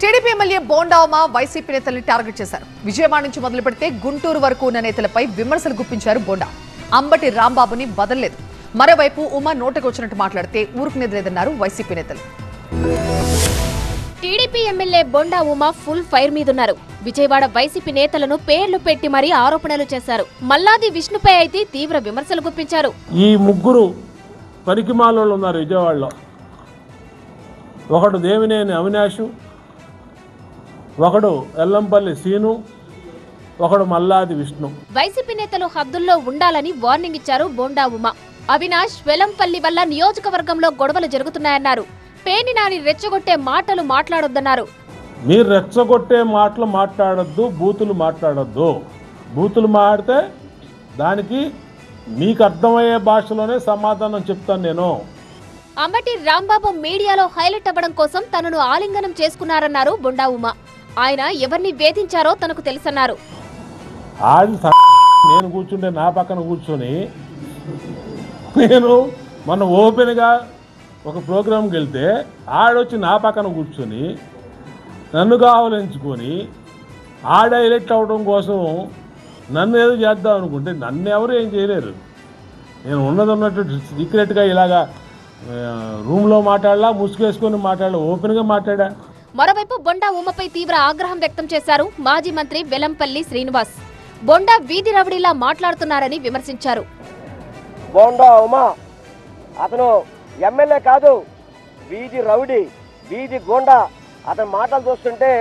TDP MLA Bonda Uma YCP నేతల్ని target చేశారు. విజయవాడ నుంచి మొదలు పెడితే గుంటూరు వరకు ఉన్న నేతలపై విమర్శలు గుప్పించారు బోండా. అంబటి రాంబాబుని వదలలేదు. మరోవైపు ఉమా నోటికొచ్చినట్టు మాట్లాడితే ఊరుకునేది లేదన్నారు వైసీపీ నేతలు. TDP MLA Bonda Uma full fire మీదున్నారు. విజయవాడ వైసీపీ నేతలను పేర్లు పెట్టి మరీ ఆరోపణలు చేశారు. మల్లాది విష్ణుపై అయితే తీవ్ర విమర్శలు గుప్పించారు. ఈ ముగ్గురు పరికిమాలోళ్ళు ఉన్నారు విజయవాడలో. ఒకడు దేవినేని అవినాష్, ఒకడు ఎల్లంపల్లి సీను, ఒకడు మల్లాది విష్ణు. వైసీపీ నేతలు హద్దుల్లో ఉండాలని వార్నింగ్ ఇచ్చారు బోండా ఉమా. అవినాష్, వెల్లంపల్లి వల్ల నియోజకవర్గంలో గొడవలు జరుగుతున్నాయన్నారు. పేని నాని రెచ్చగొట్టే మాటలు మాట్లాడొద్దన్నారు. మీరు రెచ్చగొట్టే మాటలు మాట్లాడొద్దు, బూతులు మాట్లాడొద్దు. బూతులు మాడితే దానికి మీకు అర్థమయ్యే భాషలోనే సమాధానం చెప్తాను నేను. అంబటి రాంబాబు మీడియాలో హైలైట్ అవ్వడం కోసం తనను ఆలింగనం చేసుకున్నారన్నారు బోండా ఉమా. ఆయన ఎవరిని వేధించారో తనకు తెలుసన్నారు. నేను కూర్చుంటే నా పక్కన కూర్చొని నేను మొన్న ఓపెన్గా ఒక ప్రోగ్రాంకి వెళ్తే ఆడొచ్చి నా పక్కన కూర్చొని నన్ను కావలించుకొని ఆడ హైలైట్ అవ్వడం కోసం నన్ను ఏదో చేద్దాం అనుకుంటే నన్ను ఎవరు ఏం చేయలేరు. నేను ఉన్నట్టు సీక్రెట్గా ఇలాగా రూమ్లో మాట్లాడలా, ముసుగేసుకొని మాట్లాడలా, ఓపెన్గా మాట్లాడా. మరోవైపు బోండా ఉమపై తీవ్ర ఆగ్రహం వ్యక్తం చేశారు మాజీ మంత్రి వెల్లంపల్లి శ్రీనివాస్. బోండా వీధి రౌడీలా మాట్లాడుతున్నారని విమర్శించారు. బోండా ఉమా అతను ఎమ్మెల్యే కాదు, వీధి రౌడీ, వీధి గోండా. అతని మాటలు చూస్తుంటే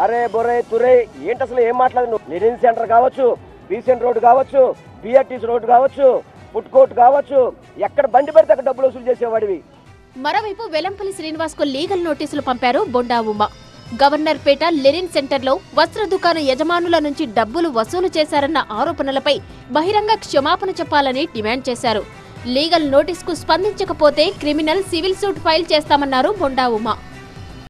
అరే బొరే తురే ఏంటి అసలు ఏం మాట్లాడు. లెనిన్ సెంటర్ కావచ్చు, బీసెంట్ రోడ్డు కావచ్చు, బిఆర్టీసీ రోడ్డు కావచ్చు, ఫుడ్ కోర్ట్ కావచ్చు, ఎక్కడ బండి పెడితే అక్కడ డబ్బులు వసూలు చేసేవాడివి. మరోవైపు వెల్లంపల్లి శ్రీనివాస్ కు లీగల్ నోటీసులు పంపారు బోండా ఉమా. గవర్నర్ పేట లెనిన్ సెంటర్లో వస్త్ర దుకాణ యజమానుల నుంచి డబ్బులు వసూలు చేశారన్న ఆరోపణలపై బహిరంగ క్షమాపణ చెప్పాలని డిమాండ్ చేశారు. లీగల్ నోటీసుకు స్పందించకపోతే క్రిమినల్ సివిల్ సూట్ ఫైల్ చేస్తామన్నారు బోండా ఉమా.